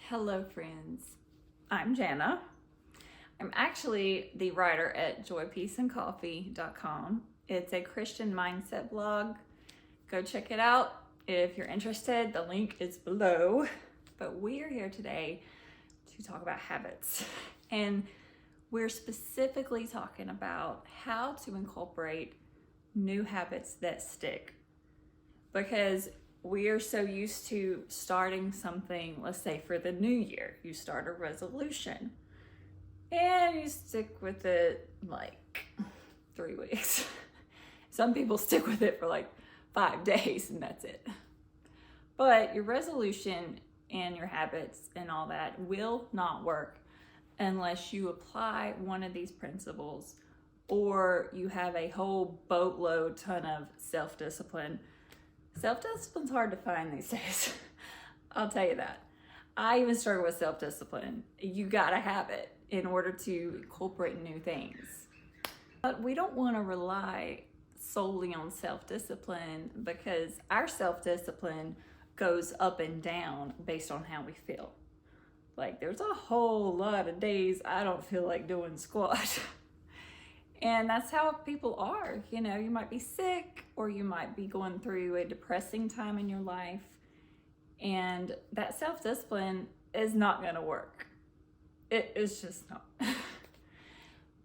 Hello, friends. I'm Jana. I'm actually the writer at joypeaceandcoffee.com. It's a Christian mindset blog. Go check it out if you're interested. The link is below. But we are here today to talk about habits. And we're specifically talking about how to incorporate new habits that stick. Because we are so used to starting something, let's say for the new year, you start a resolution and you stick with it like 3 weeks. Some people stick with it for like 5 days and that's it. But your resolution and your habits and all that will not work unless you apply one of these principles or you have a whole boatload ton of self-discipline. Self-discipline's hard to find these days. I'll tell you that. I even struggle with self-discipline. You gotta have it in order to incorporate new things. But we don't wanna rely solely on self-discipline because our self-discipline goes up and down based on how we feel. Like there's a whole lot of days I don't feel like doing squat. And that's how people are. You know, you might be sick or you might be going through a depressing time in your life. And that self-discipline is not going to work. It is just not.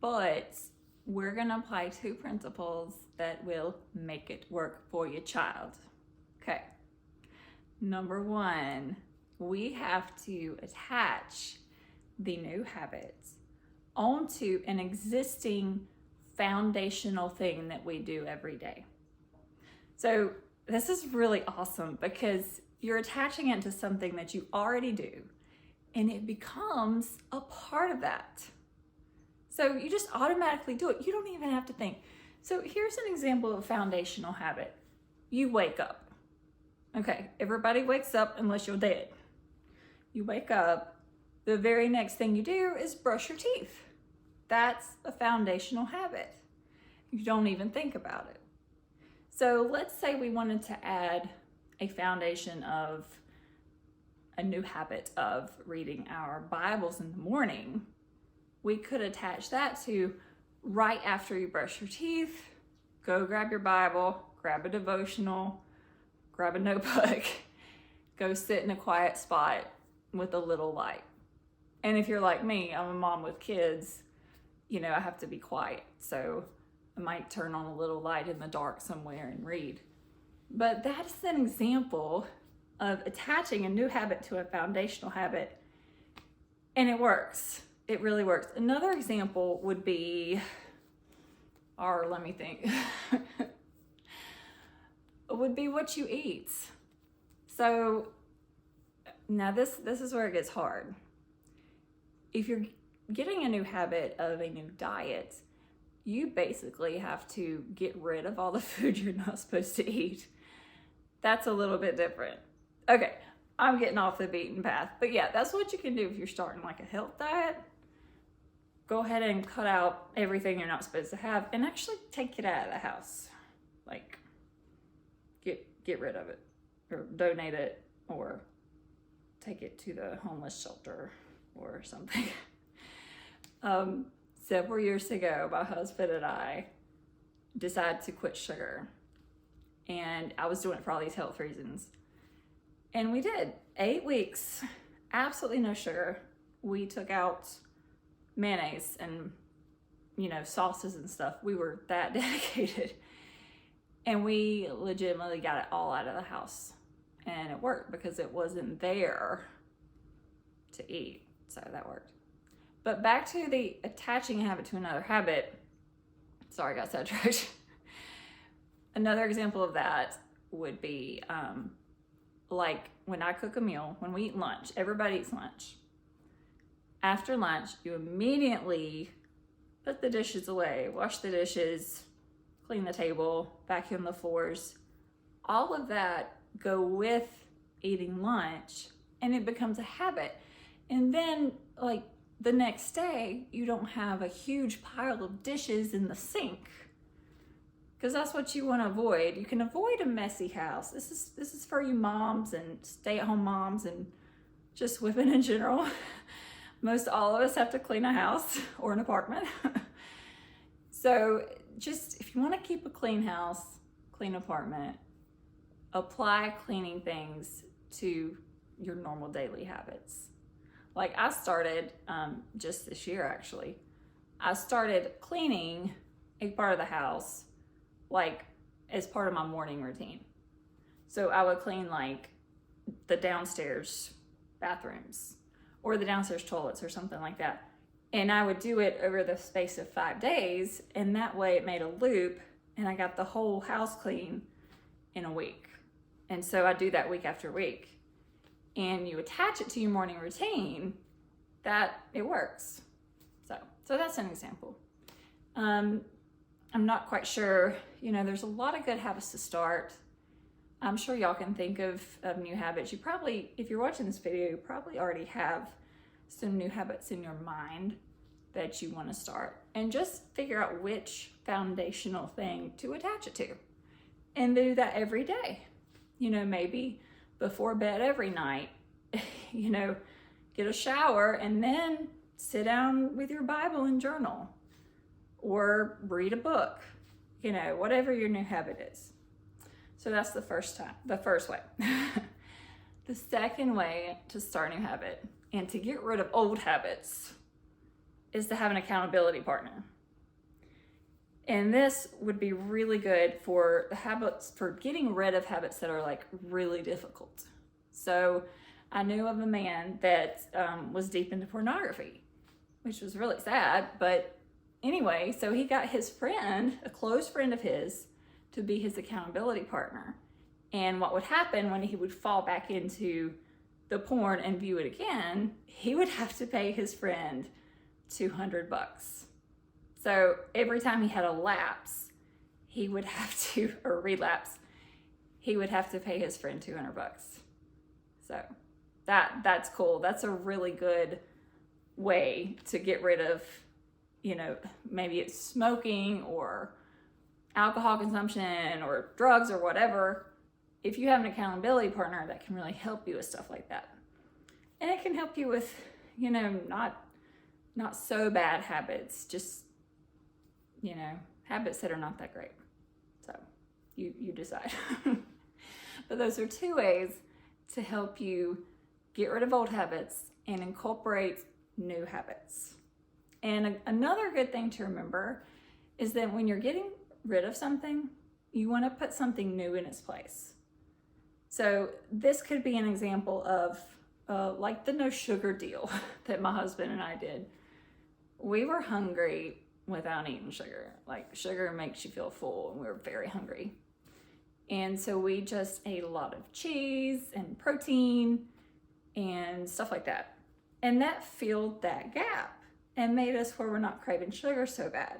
But we're going to apply 2 principles that will make it work for your child. Okay. Number 1, we have to attach the new habits onto an existing foundational thing that we do every day. So this is really awesome because you're attaching it to something that you already do and it becomes a part of that. So you just automatically do it. You don't even have to think. So here's an example of a foundational habit. You wake up. Okay, everybody wakes up unless you're dead. You wake up, the very next thing you do is brush your teeth. That's a foundational habit. You don't even think about it. So let's say we wanted to add a foundation of a new habit of reading our Bibles in the morning. We could attach that to right after you brush your teeth, go grab your Bible, grab a devotional, grab a notebook, go sit in a quiet spot with a little light. And if you're like me, I'm a mom with kids, you know, I have to be quiet. So I might turn on a little light in the dark somewhere and read. But that's an example of attaching a new habit to a foundational habit. And it works. It really works. Another example would be, or let me think, would be what you eat. So now this is where it gets hard. If you're getting a new habit of a new diet, you basically have to get rid of all the food you're not supposed to eat. That's a little bit different. Okay, I'm getting off the beaten path. But yeah, that's what you can do if you're starting like a health diet. Go ahead and cut out everything you're not supposed to have and actually take it out of the house. Like, get rid of it or donate it or take it to the homeless shelter or something. Several years ago, my husband and I decided to quit sugar. And I was doing it for all these health reasons. And we did. 8 weeks, absolutely no sugar. We took out mayonnaise and, you know, sauces and stuff. We were that dedicated. And we legitimately got it all out of the house. And it worked because it wasn't there to eat. So that worked. But back to the attaching a habit to another habit. Sorry, I got sidetracked. Another example of that would be like when I cook a meal, when we eat lunch, everybody eats lunch. After lunch, you immediately put the dishes away, wash the dishes, clean the table, vacuum the floors. All of that go with eating lunch and it becomes a habit. And then like the next day, you don't have a huge pile of dishes in the sink because that's what you want to avoid. You can avoid a messy house. This is for you moms and stay-at-home moms and just women in general. Most all of us have to clean a house or an apartment. So just if you want to keep a clean house, clean apartment, apply cleaning things to your normal daily habits. Like I started just this year actually. I started cleaning a part of the house like as part of my morning routine. So I would clean like the downstairs bathrooms or the downstairs toilets or something like that. And I would do it over the space of 5 days, and that way it made a loop and I got the whole house clean in a week. And so I do that week after week. And you attach it to your morning routine, that it works. So that's an example. I'm not quite sure, there's a lot of good habits to start. I'm sure y'all can think of new habits. You probably, if you're watching this video, you probably already have some new habits in your mind that you want to start. And just figure out which foundational thing to attach it to. And do that every day. Maybe before bed every night, get a shower and then sit down with your Bible and journal or read a book, whatever your new habit is. So that's the first way. The second way to start a new habit and to get rid of old habits is to have an accountability partner. And this would be really good for getting rid of habits that are like really difficult. So I knew of a man that was deep into pornography, which was really sad. But anyway, so he got his friend, a close friend of his, to be his accountability partner. And what would happen when he would fall back into the porn and view it again, he would have to pay his friend $200. So every time he had a lapse, he would have to, or relapse, he would have to pay his friend $200. So that's cool. That's a really good way to get rid of, maybe it's smoking or alcohol consumption or drugs or whatever. If you have an accountability partner, that can really help you with stuff like that. And it can help you with, not so bad habits, just, habits that are not that great. So you decide. But those are 2 ways to help you get rid of old habits and incorporate new habits. And another good thing to remember is that when you're getting rid of something, you want to put something new in its place. So this could be an example of like the no sugar deal that my husband and I did. We were hungry without eating sugar. Like sugar makes you feel full, and we were very hungry. And so we just ate a lot of cheese and protein and stuff like that. And that filled that gap and made us where we're not craving sugar so bad.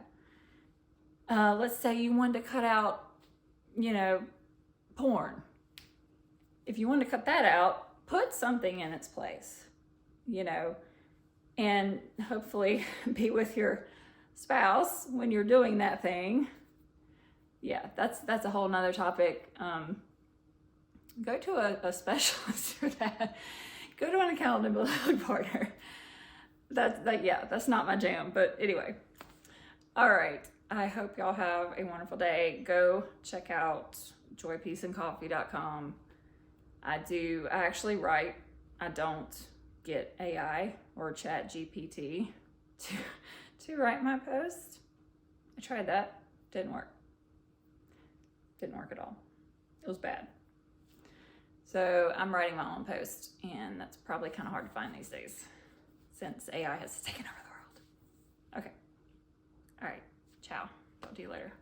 Let's say you wanted to cut out, porn. If you want to cut that out, put something in its place, and hopefully be with your spouse when you're doing that thing. Yeah, that's a whole nother topic. Go to a specialist for that. Go to an accountability partner. That's not my jam, but anyway. All right. I hope y'all have a wonderful day. Go check out joypeaceandcoffee.com. I actually write. I don't get AI or ChatGPT to write my post. I tried that. Didn't work at all. It was bad. So I'm writing my own post, and that's probably kind of hard to find these days since AI has taken over the world. Okay. All right. Ciao. Talk to you later.